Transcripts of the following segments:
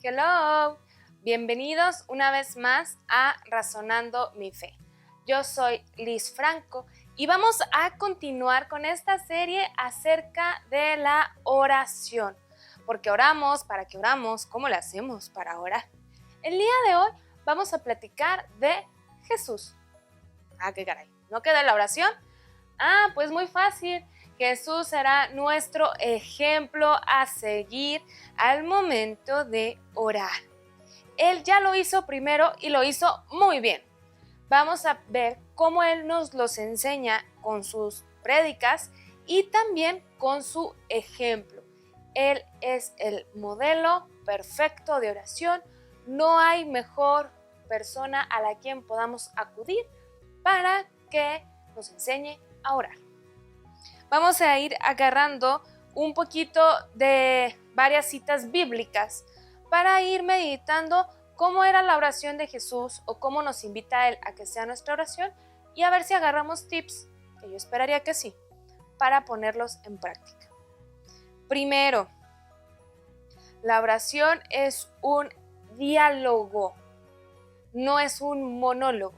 Hello, bienvenidos una vez más a Razonando mi Fe. Yo soy Liz Franco y vamos a continuar con esta serie acerca de la oración. Porque oramos, ¿para qué oramos? ¿Cómo lo hacemos para orar? El día de hoy vamos a platicar de Jesús. ¿Qué caray? ¿No queda la oración? Pues muy fácil. Jesús será nuestro ejemplo a seguir al momento de orar. Él ya lo hizo primero y lo hizo muy bien. Vamos a ver cómo Él nos los enseña con sus prédicas y también con su ejemplo. Él es el modelo perfecto de oración. No hay mejor persona a la quien podamos acudir para que nos enseñe a orar. Vamos a ir agarrando un poquito de varias citas bíblicas para ir meditando cómo era la oración de Jesús o cómo nos invita Él a que sea nuestra oración y a ver si agarramos tips, que yo esperaría que sí, para ponerlos en práctica. Primero, la oración es un diálogo, no es un monólogo.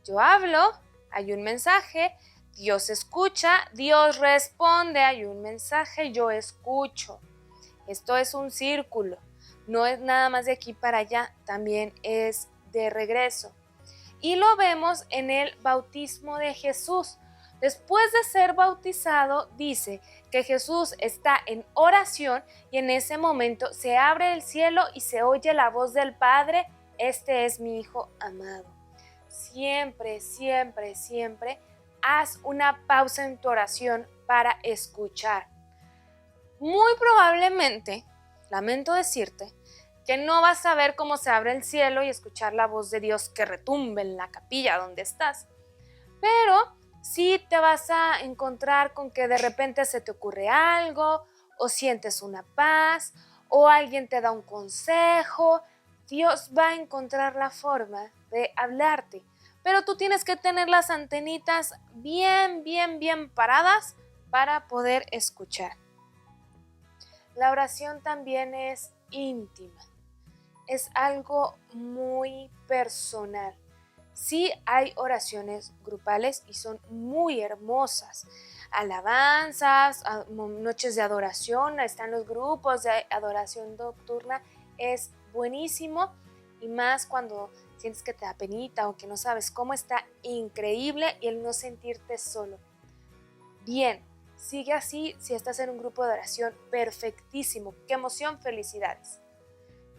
Yo hablo, hay un mensaje, Dios escucha, Dios responde, hay un mensaje, yo escucho. Esto es un círculo, no es nada más de aquí para allá, también es de regreso. Y lo vemos en el bautismo de Jesús. Después de ser bautizado, dice que Jesús está en oración y en ese momento se abre el cielo y se oye la voz del Padre: este es mi Hijo amado. Siempre, siempre, siempre haz una pausa en tu oración para escuchar. Muy probablemente, lamento decirte, que no vas a ver cómo se abre el cielo y escuchar la voz de Dios que retumbe en la capilla donde estás, pero sí te vas a encontrar con que de repente se te ocurre algo, o sientes una paz, o alguien te da un consejo. Dios va a encontrar la forma de hablarte, pero tú tienes que tener las antenitas bien paradas para poder escuchar. La oración también es íntima, es algo muy personal. Sí hay oraciones grupales y son muy hermosas. Alabanzas, noches de adoración, están los grupos de adoración nocturna, es buenísimo, y más cuando sientes que te da penita o que no sabes cómo, está increíble, y el no sentirte solo. Bien, sigue así. Si estás en un grupo de oración, perfectísimo, qué emoción, felicidades.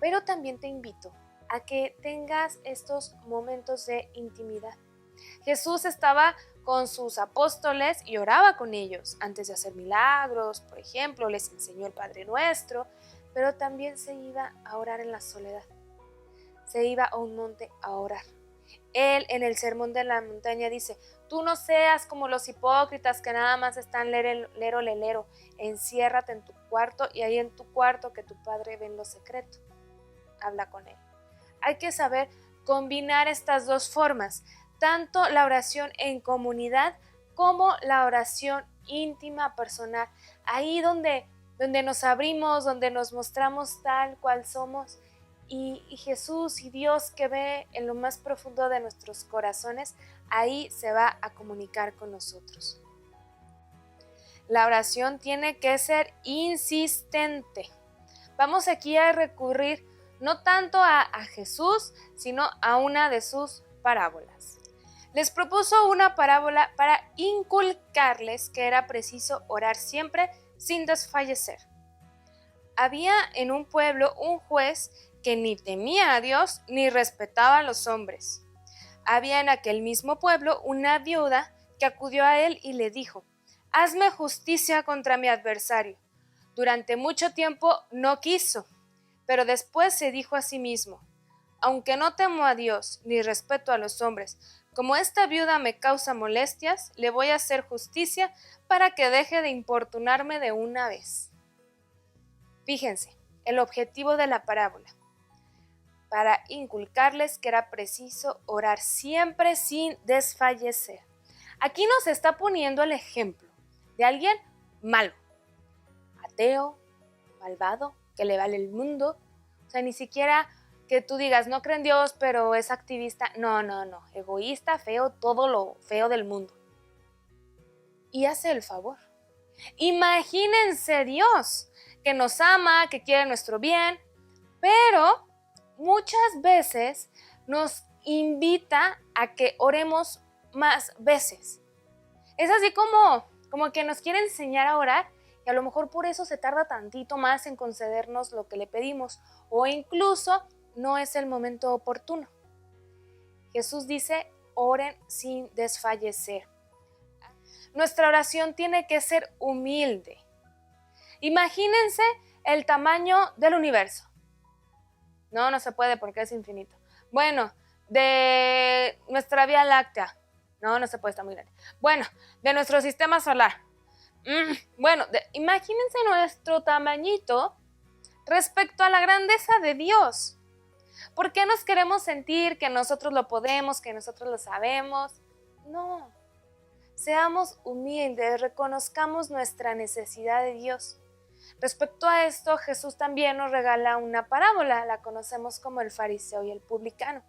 Pero también te invito a que tengas estos momentos de intimidad. Jesús estaba con sus apóstoles y oraba con ellos antes de hacer milagros, por ejemplo, les enseñó el Padre Nuestro, pero también se iba a orar en la soledad. Se iba a un monte a orar. Él en el Sermón de la Montaña dice: tú no seas como los hipócritas que nada más están lero, enciérrate en tu cuarto, y ahí en tu cuarto que tu Padre ve en lo secreto. Habla con Él. Hay que saber combinar estas dos formas, tanto la oración en comunidad como la oración íntima, personal. Ahí donde nos abrimos, donde nos mostramos tal cual somos, y Jesús y Dios, que ve en lo más profundo de nuestros corazones, ahí se va a comunicar con nosotros. La oración tiene que ser insistente. Vamos aquí a recurrir no tanto a Jesús, sino a una de sus parábolas. Les propuso una parábola para inculcarles que era preciso orar siempre sin desfallecer. Había en un pueblo un juez que ni temía a Dios ni respetaba a los hombres. Había en aquel mismo pueblo una viuda que acudió a él y le dijo: hazme justicia contra mi adversario. Durante mucho tiempo no quiso, pero después se dijo a sí mismo: aunque no temo a Dios ni respeto a los hombres, como esta viuda me causa molestias, le voy a hacer justicia para que deje de importunarme de una vez. Fíjense, el objetivo de la parábola: para inculcarles que era preciso orar siempre sin desfallecer. Aquí nos está poniendo el ejemplo de alguien malo, ateo, malvado, que le vale el mundo, O sea, ni siquiera que tú digas, no cree en Dios, pero es activista. No, egoísta, feo, todo lo feo del mundo. Y hace el favor. Imagínense Dios, que nos ama, que quiere nuestro bien, pero muchas veces nos invita a que oremos más veces. Es así como que nos quiere enseñar a orar y a lo mejor por eso se tarda tantito más en concedernos lo que le pedimos o incluso no es el momento oportuno. Jesús dice, oren sin desfallecer. Nuestra oración tiene que ser humilde. Imagínense el tamaño del universo. No se puede porque es infinito. Bueno, de nuestra Vía Láctea. No se puede, está muy grande. Bueno, de nuestro sistema solar. Imagínense nuestro tamañito respecto a la grandeza de Dios. ¿Por qué nos queremos sentir que nosotros lo podemos, que nosotros lo sabemos? No. Seamos humildes, reconozcamos nuestra necesidad de Dios. Respecto a esto, Jesús también nos regala una parábola, la conocemos como el fariseo y el publicano.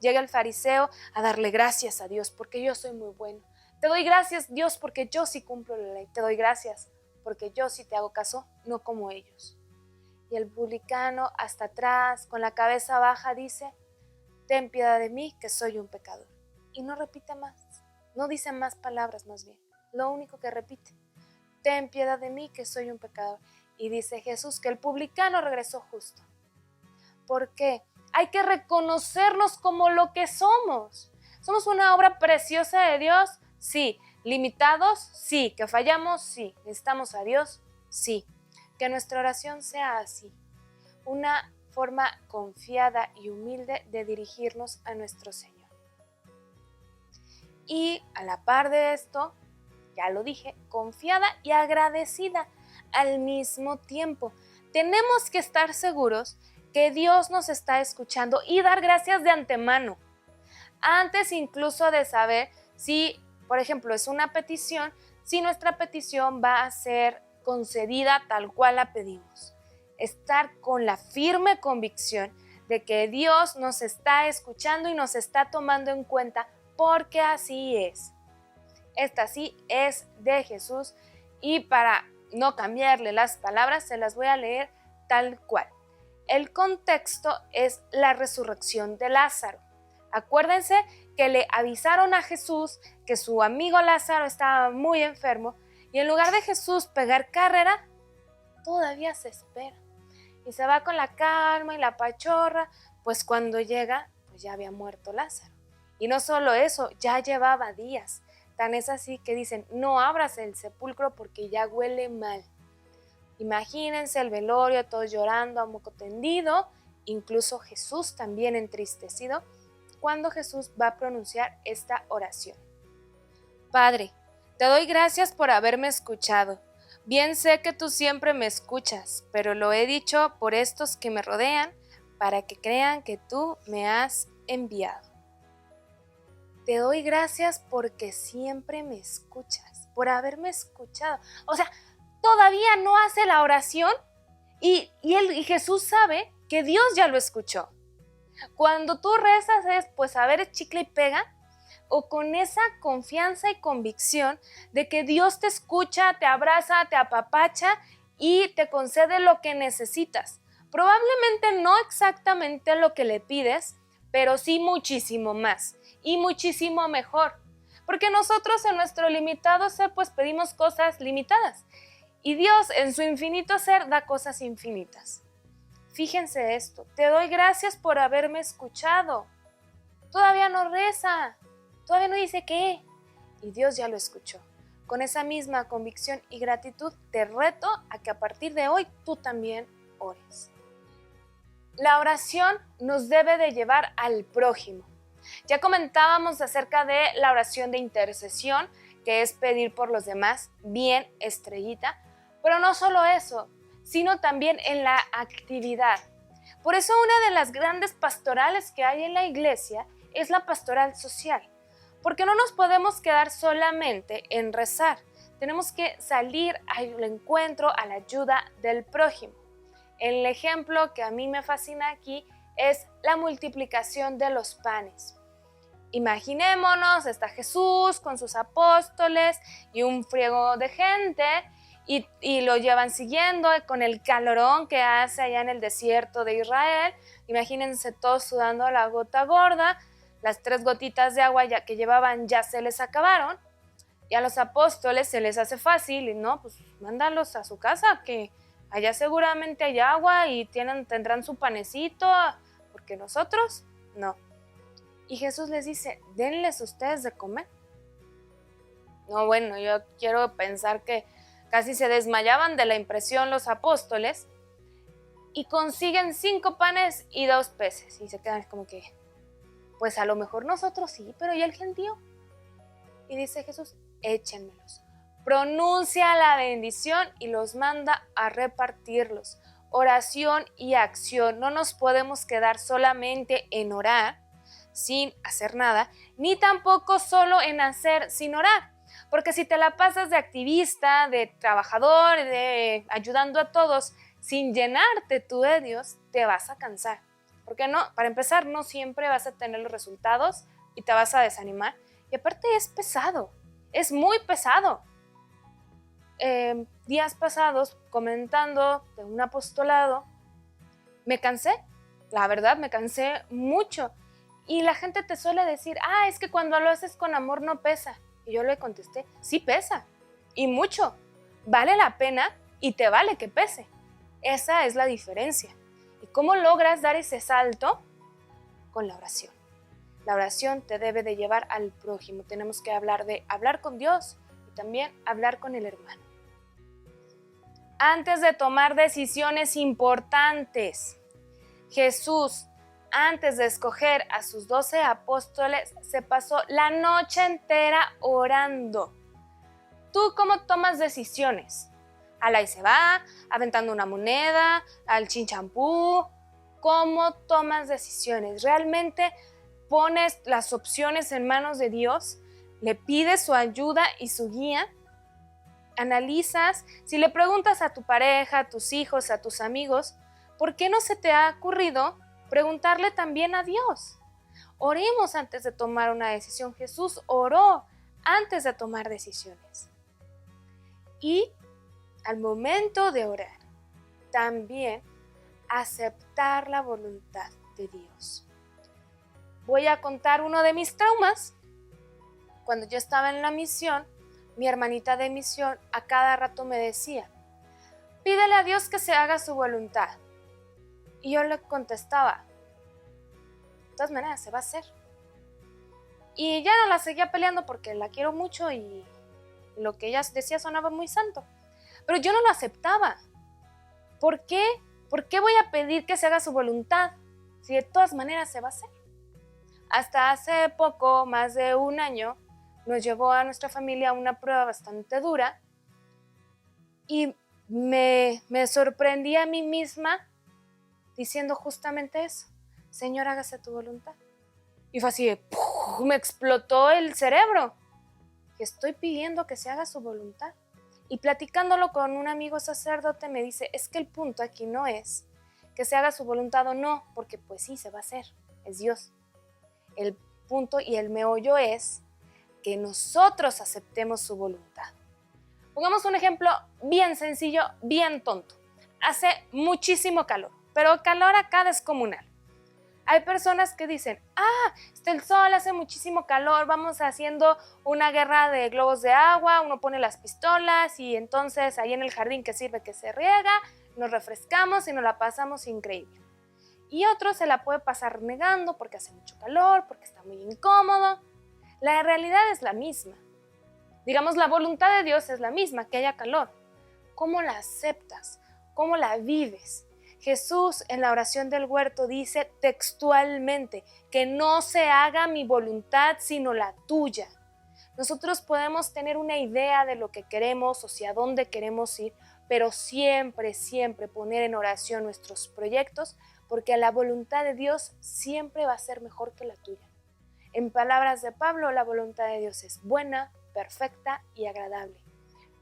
Llega el fariseo a darle gracias a Dios porque yo soy muy bueno. Te doy gracias, Dios, porque yo sí cumplo la ley. Te doy gracias porque yo sí te hago caso, no como ellos. Y el publicano hasta atrás, con la cabeza baja, dice, ten piedad de mí, que soy un pecador. Y no repite más, no dice más palabras más bien. Lo único que repite, ten piedad de mí, que soy un pecador. Y dice Jesús que el publicano regresó justo. ¿Por qué? Hay que reconocernos como lo que somos. ¿Somos una obra preciosa de Dios? Sí. ¿Limitados? Sí. ¿Que fallamos? Sí. ¿Necesitamos a Dios? Sí. Que nuestra oración sea así. Una forma confiada y humilde de dirigirnos a nuestro Señor. Y a la par de esto, ya lo dije, confiada y agradecida al mismo tiempo. Tenemos que estar seguros que Dios nos está escuchando y dar gracias de antemano. Antes incluso de saber si, por ejemplo, es una petición, si nuestra petición va a ser concedida tal cual la pedimos. Estar con la firme convicción de que Dios nos está escuchando y nos está tomando en cuenta porque así es. Esta sí es de Jesús y para no cambiarle las palabras se las voy a leer tal cual. El contexto es la resurrección de Lázaro. Acuérdense que le avisaron a Jesús que su amigo Lázaro estaba muy enfermo y en lugar de Jesús pegar carrera, todavía se espera. Y se va con la calma y la pachorra, pues cuando llega, pues ya había muerto Lázaro. Y no solo eso, ya llevaba días. Tan es así que dicen, no abras el sepulcro porque ya huele mal. Imagínense el velorio, todos llorando a moco tendido, incluso Jesús también entristecido, cuando Jesús va a pronunciar esta oración. Padre, te doy gracias por haberme escuchado. Bien sé que tú siempre me escuchas, pero lo he dicho por estos que me rodean, para que crean que tú me has enviado. Te doy gracias porque siempre me escuchas, por haberme escuchado. O sea, todavía no hace la oración y Jesús sabe que Dios ya lo escuchó. Cuando tú rezas es pues a ver chicle y pega o con esa confianza y convicción de que Dios te escucha, te abraza, te apapacha y te concede lo que necesitas. Probablemente no exactamente lo que le pides, pero sí muchísimo más y muchísimo mejor. Porque nosotros en nuestro limitado ser pues pedimos cosas limitadas y Dios en su infinito ser da cosas infinitas. Fíjense esto, te doy gracias por haberme escuchado. Todavía no reza, todavía no dice qué. Y Dios ya lo escuchó. Con esa misma convicción y gratitud te reto a que a partir de hoy tú también ores. La oración nos debe de llevar al prójimo. Ya comentábamos acerca de la oración de intercesión, que es pedir por los demás, bien estrellita, pero no solo eso, sino también en la actividad. Por eso una de las grandes pastorales que hay en la iglesia es la pastoral social, porque no nos podemos quedar solamente en rezar, tenemos que salir al encuentro, a la ayuda del prójimo. El ejemplo que a mí me fascina aquí es la multiplicación de los panes. Imaginémonos, está Jesús con sus apóstoles y un friego de gente y lo llevan siguiendo con el calorón que hace allá en el desierto de Israel. Imagínense todos sudando la gota gorda, las 3 gotitas de agua que llevaban ya se les acabaron y a los apóstoles se les hace fácil y no, pues mándalos a su casa que allá seguramente hay agua y tendrán su panecito, porque nosotros no. Y Jesús les dice, denles ustedes de comer. No, bueno, yo quiero pensar que casi se desmayaban de la impresión los apóstoles y consiguen 5 panes y 2 peces. Y se quedan como que, pues a lo mejor nosotros sí, pero ¿y el gentío? Y dice Jesús, échenmelos. Pronuncia la bendición y los manda a repartirlos. Oración y acción. No nos podemos quedar solamente en orar sin hacer nada, ni tampoco solo en hacer sin orar. Porque si te la pasas de activista, de trabajador, de ayudando a todos, sin llenarte tú de Dios, te vas a cansar. Porque no, para empezar, no siempre vas a tener los resultados y te vas a desanimar. Y aparte es pesado, es muy pesado. Días pasados, comentando de un apostolado, me cansé, la verdad me cansé mucho. Y la gente te suele decir, es que cuando lo haces con amor no pesa. Y yo le contesté, sí pesa, y mucho. Vale la pena y te vale que pese. Esa es la diferencia. ¿Y cómo logras dar ese salto? Con la oración. La oración te debe de llevar al prójimo. Tenemos que hablar con Dios y también hablar con el hermano. Antes de tomar decisiones importantes, Jesús, antes de escoger a sus 12 apóstoles, se pasó la noche entera orando. ¿Tú cómo tomas decisiones? Al ahí se va, aventando una moneda, al chinchampú. ¿Cómo tomas decisiones? ¿Realmente pones las opciones en manos de Dios? ¿Le pides su ayuda y su guía? ¿Analizas? Si le preguntas a tu pareja, a tus hijos, a tus amigos, ¿por qué no se te ha ocurrido preguntarle también a Dios? Oremos antes de tomar una decisión. Jesús oró antes de tomar decisiones. Y al momento de orar, también aceptar la voluntad de Dios. Voy a contar uno de mis traumas. Cuando yo estaba en la misión, mi hermanita de misión a cada rato me decía, pídele a Dios que se haga su voluntad. Y yo le contestaba, de todas maneras se va a hacer. Y ya no la seguía peleando porque la quiero mucho y lo que ella decía sonaba muy santo. Pero yo no lo aceptaba. ¿Por qué? ¿Por qué voy a pedir que se haga su voluntad si de todas maneras se va a hacer? Hasta hace poco, más de un año, nos llevó a nuestra familia una prueba bastante dura y me sorprendí a mí misma diciendo justamente eso, Señor, hágase tu voluntad. Y fue así, me explotó el cerebro, que estoy pidiendo que se haga su voluntad. Y platicándolo con un amigo sacerdote me dice, es que el punto aquí no es que se haga su voluntad o no, porque pues sí, se va a hacer, es Dios. El punto y el meollo es que nosotros aceptemos su voluntad. Pongamos un ejemplo bien sencillo, bien tonto. Hace muchísimo calor, pero calor acá descomunal. Hay personas que dicen, está el sol, hace muchísimo calor, vamos haciendo una guerra de globos de agua, uno pone las pistolas y entonces ahí en el jardín que sirve que se riega, nos refrescamos y nos la pasamos increíble. Y otro se la puede pasar negando porque hace mucho calor, porque está muy incómodo. La realidad es la misma. Digamos, la voluntad de Dios es la misma, que haya calor. ¿Cómo la aceptas? ¿Cómo la vives? Jesús en la oración del huerto dice textualmente que no se haga mi voluntad sino la tuya. Nosotros podemos tener una idea de lo que queremos o hacia dónde queremos ir, pero siempre, siempre poner en oración nuestros proyectos porque la voluntad de Dios siempre va a ser mejor que la tuya. En palabras de Pablo, la voluntad de Dios es buena, perfecta y agradable.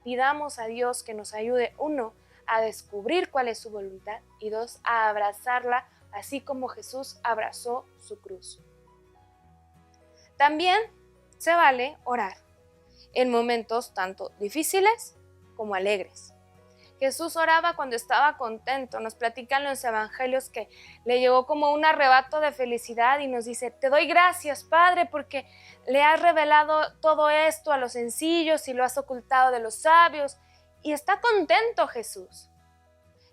Pidamos a Dios que nos ayude, uno, a descubrir cuál es su voluntad y 2, a abrazarla, así como Jesús abrazó su cruz. También se vale orar en momentos tanto difíciles como alegres. Jesús oraba cuando estaba contento. Nos platican los evangelios que le llegó como un arrebato de felicidad y nos dice: te doy gracias, Padre, porque le has revelado todo esto a los sencillos y lo has ocultado de los sabios. Y está contento Jesús.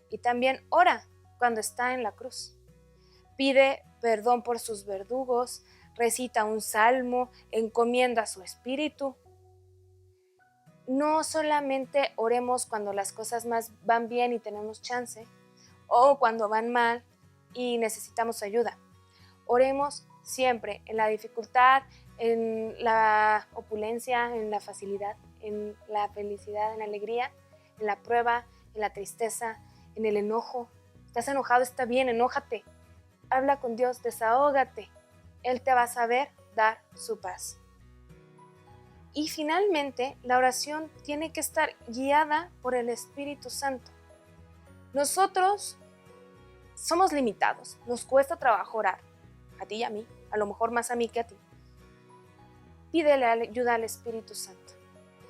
Y también ora cuando está en la cruz. Pide perdón por sus verdugos, recita un salmo, encomienda su espíritu. No solamente oremos cuando las cosas más van bien y tenemos chance, o cuando van mal y necesitamos ayuda. Oremos siempre en la dificultad, en la opulencia, en la facilidad, en la felicidad, en la alegría, en la prueba, en la tristeza, en el enojo. ¿Estás enojado? Está bien, enójate. Habla con Dios, desahógate. Él te va a saber dar su paz. Y finalmente, la oración tiene que estar guiada por el Espíritu Santo. Nosotros somos limitados, nos cuesta trabajo orar, a ti y a mí, a lo mejor más a mí que a ti. Pídele ayuda al Espíritu Santo.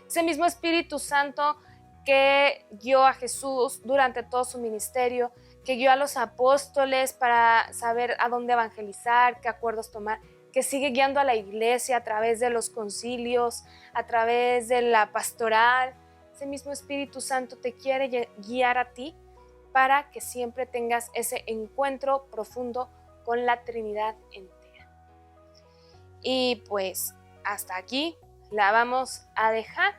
Ese mismo Espíritu Santo que guió a Jesús durante todo su ministerio, que guió a los apóstoles para saber a dónde evangelizar, qué acuerdos tomar, que sigue guiando a la iglesia a través de los concilios, a través de la pastoral. Ese mismo Espíritu Santo te quiere guiar a ti para que siempre tengas ese encuentro profundo con la Trinidad entera. Y pues hasta aquí la vamos a dejar.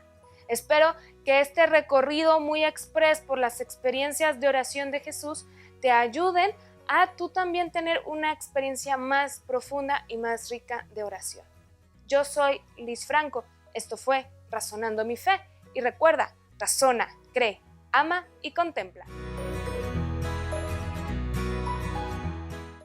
Espero que este recorrido muy express por las experiencias de oración de Jesús te ayuden a tú también tener una experiencia más profunda y más rica de oración. Yo soy Liz Franco, esto fue Razonando mi Fe y recuerda, razona, cree, ama y contempla.